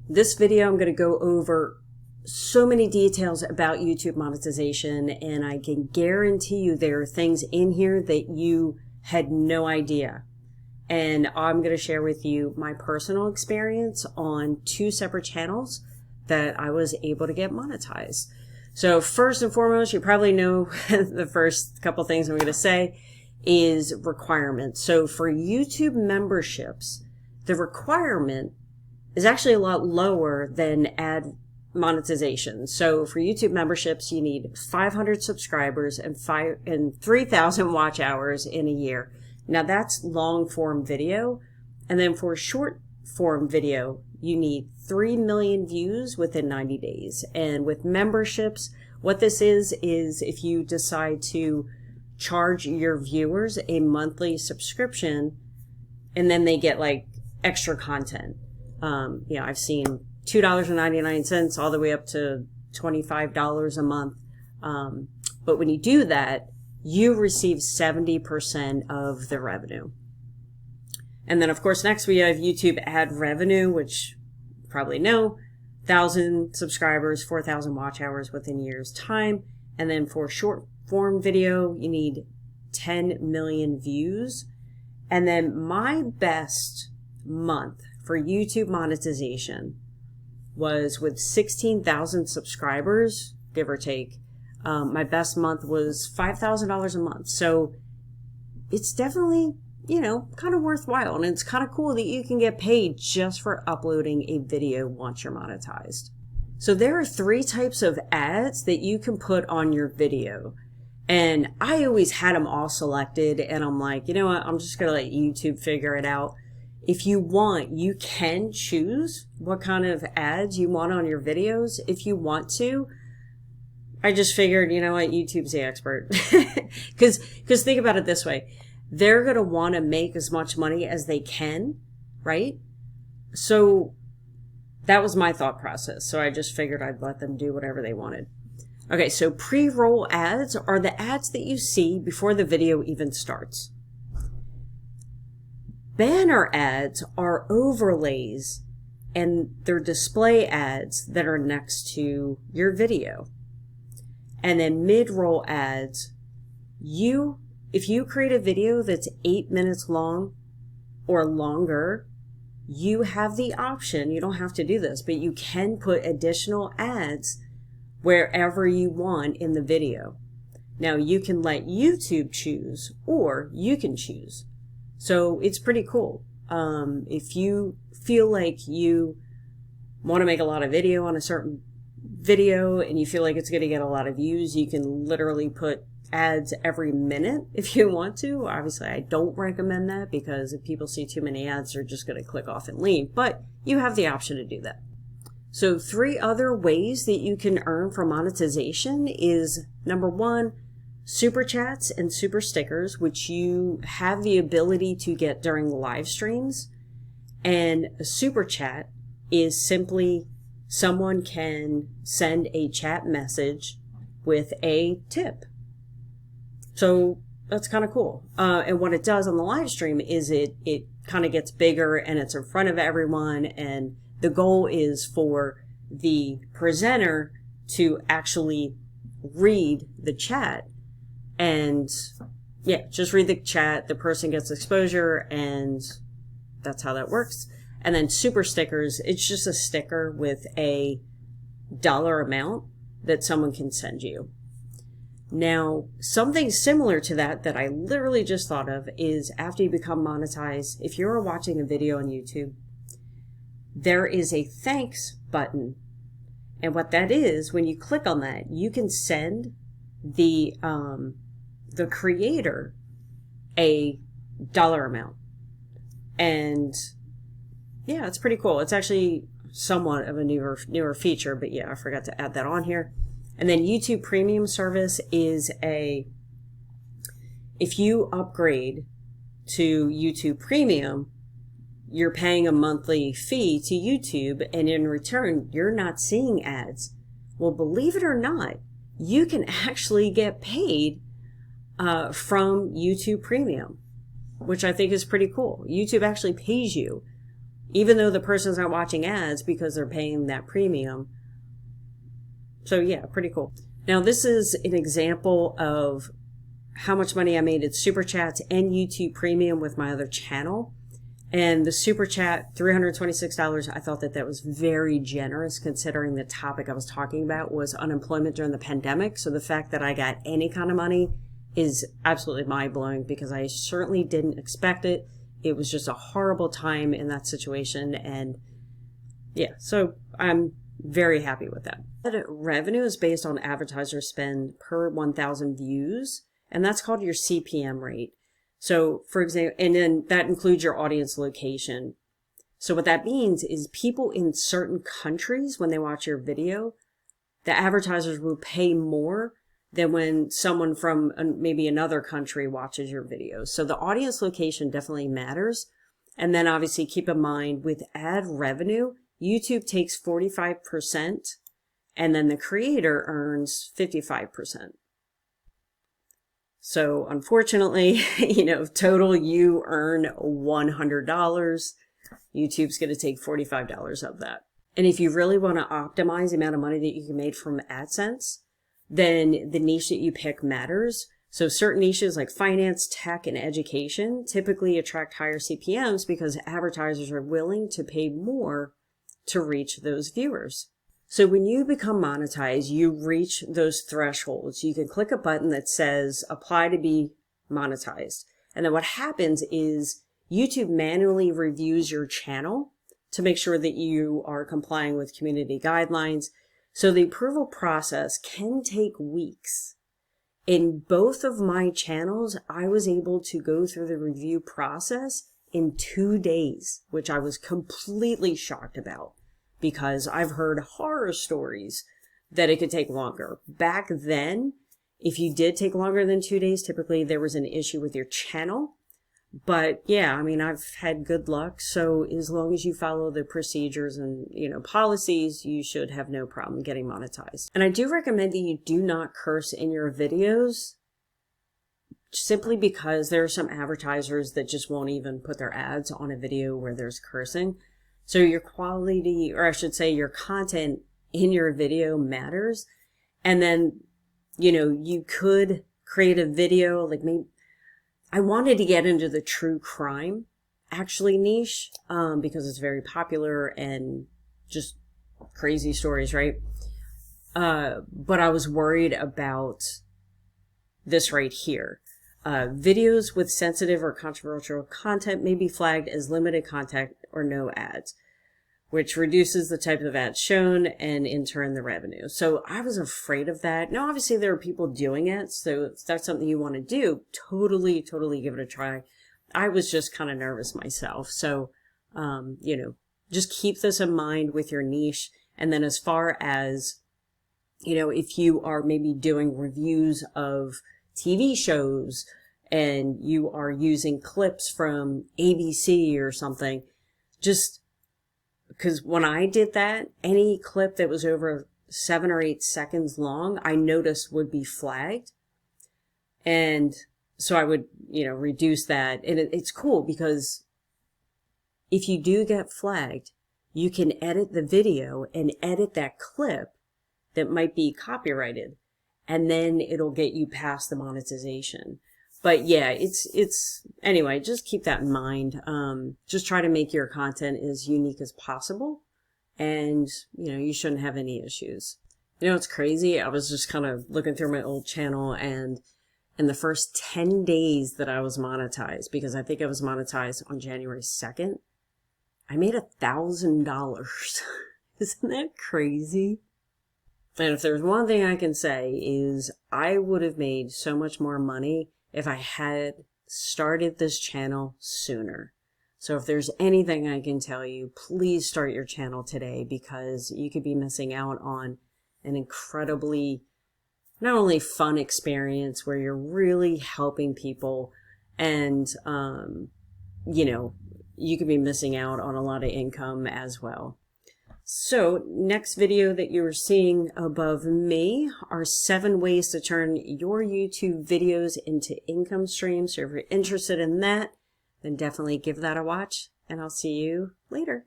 This video, I'm going to go over so many details about YouTube monetization, and I can guarantee you there are things in here that you had no idea. And I'm going to share with you my personal experience on 2 separate channels that I was able to get monetized. So first and foremost, you probably know the first couple things I'm going to say is requirements. So for YouTube memberships, the requirement is actually a lot lower than ad monetization. So for YouTube memberships, you need 500 subscribers and 3,000 watch hours in a year. Now that's long form video. And then for short form video, you need 3 million views within 90 days. And with memberships, what this is if you decide to charge your viewers a monthly subscription and then they get like extra content. I've seen $2.99 all the way up to $25 a month. But when you do that, you receive 70% of the revenue. And then of course, next we have YouTube ad revenue, which you probably know, 1,000 subscribers, 4,000 watch hours within a year's time. And then for short form video, you need 10 million views. And then my best month for YouTube monetization was with 16,000 subscribers, give or take. My best month was $5,000 a month. So it's definitely, kind of worthwhile. And it's kind of cool that you can get paid just for uploading a video once you're monetized. So there are 3 types of ads that you can put on your video. And I always had them all selected. And I'm like, you know what? I'm just going to let YouTube figure it out. If you want, you can choose what kind of ads you want on your videos if you want to. I just figured, you know what, YouTube's the expert. Because think about it this way. They're going to want to make as much money as they can, right? So that was my thought process. So I just figured I'd let them do whatever they wanted. Okay, so pre-roll ads are the ads that you see before the video even starts. Banner ads are overlays and they're display ads that are next to your video. And then mid-roll ads, if you create a video that's 8 minutes long or longer, you have the option, you don't have to do this, but you can put additional ads wherever you want in the video. Now you can let YouTube choose or you can choose. So it's pretty cool. If you feel like you want to make a lot of video on a certain video and you feel like it's going to get a lot of views, you can literally put ads every minute if you want to. Obviously, I don't recommend that because if people see too many ads, they're just going to click off and leave. But you have the option to do that. So 3 other ways that you can earn from monetization is number 1, super chats and super stickers, which you have the ability to get during live streams. And a super chat is simply someone can send a chat message with a tip. So that's kind of cool. And what it does on the live stream is it kind of gets bigger and it's in front of everyone. And the goal is for the presenter to actually read the chat. And yeah, just read the chat, the person gets exposure, and that's how that works. And then super stickers, it's just a sticker with a dollar amount that someone can send you. Now, something similar to that I literally just thought of is after you become monetized, if you're watching a video on YouTube, there is a thanks button. And what that is, when you click on that, you can send the creator a dollar amount. And yeah, it's pretty cool. It's actually somewhat of a newer feature, but yeah, I forgot to add that on here. And then YouTube Premium service is if you upgrade to YouTube Premium, you're paying a monthly fee to YouTube, and in return, you're not seeing ads. Well, believe it or not, you can actually get paid from YouTube Premium, which I think is pretty cool. YouTube actually pays you even though the person's not watching ads because they're paying that premium. So yeah, pretty cool. Now this is an example of how much money I made at Super Chats and YouTube Premium with my other channel. And the Super Chat, $326, I thought that that was very generous considering the topic I was talking about was unemployment during the pandemic. So the fact that I got any kind of money is absolutely mind-blowing because I certainly didn't expect it. It was just a horrible time in that situation. And yeah, so I'm very happy with that. Revenue is based on advertiser spend per 1,000 views, and that's called your CPM rate. So for example, and then that includes your audience location. So what that means is people in certain countries, when they watch your video, the advertisers will pay more than when someone from maybe another country watches your video. So the audience location definitely matters. And then obviously keep in mind with ad revenue, YouTube takes 45% and then the creator earns 55%. So unfortunately, total you earn $100. YouTube's going to take $45 of that. And if you really want to optimize the amount of money that you can make from AdSense, then the niche that you pick matters. So certain niches like finance, tech, and education typically attract higher CPMs because advertisers are willing to pay more to reach those viewers. So when you become monetized, you reach those thresholds. You can click a button that says apply to be monetized. And then what happens is YouTube manually reviews your channel to make sure that you are complying with community guidelines. So the approval process can take weeks. In both of my channels, I was able to go through the review process in 2 days, which I was completely shocked about because I've heard horror stories that it could take longer. Back then, if you did take longer than 2 days, typically there was an issue with your channel. But yeah, I mean, I've had good luck. So as long as you follow the procedures and, policies, you should have no problem getting monetized. And I do recommend that you do not curse in your videos simply because there are some advertisers that just won't even put their ads on a video where there's cursing. So your quality, or I should say your content in your video matters. And then, you could create a video like maybe I wanted to get into the true crime actually niche because it's very popular and just crazy stories, right? But I was worried about this right here. Videos with sensitive or controversial content may be flagged as limited content or no ads, which reduces the type of ads shown and in turn the revenue. So I was afraid of that. Now, obviously there are people doing it. So if that's something you want to do, totally give it a try. I was just kind of nervous myself. So, just keep this in mind with your niche. And then as far as, if you are maybe doing reviews of TV shows and you are using clips from ABC or something, just because when I did that, any clip that was over 7 or 8 seconds long, I noticed would be flagged. And so I would, reduce that. And it's cool because if you do get flagged, you can edit the video and edit that clip that might be copyrighted. And then it'll get you past the monetization. But yeah, anyway, just keep that in mind. Just try to make your content as unique as possible. And, you shouldn't have any issues. It's crazy. I was just kind of looking through my old channel and in the first 10 days that I was monetized, because I think I was monetized on January 2nd, I made $1,000. Isn't that crazy? And if there's one thing I can say is I would have made so much more money if I had started this channel sooner. So if there's anything I can tell you, please start your channel today because you could be missing out on an incredibly, not only fun experience where you're really helping people and, you could be missing out on a lot of income as well. So next video that you're seeing above me are 7 ways to turn your YouTube videos into income streams. So if you're interested in that, then definitely give that a watch. and I'll see you later.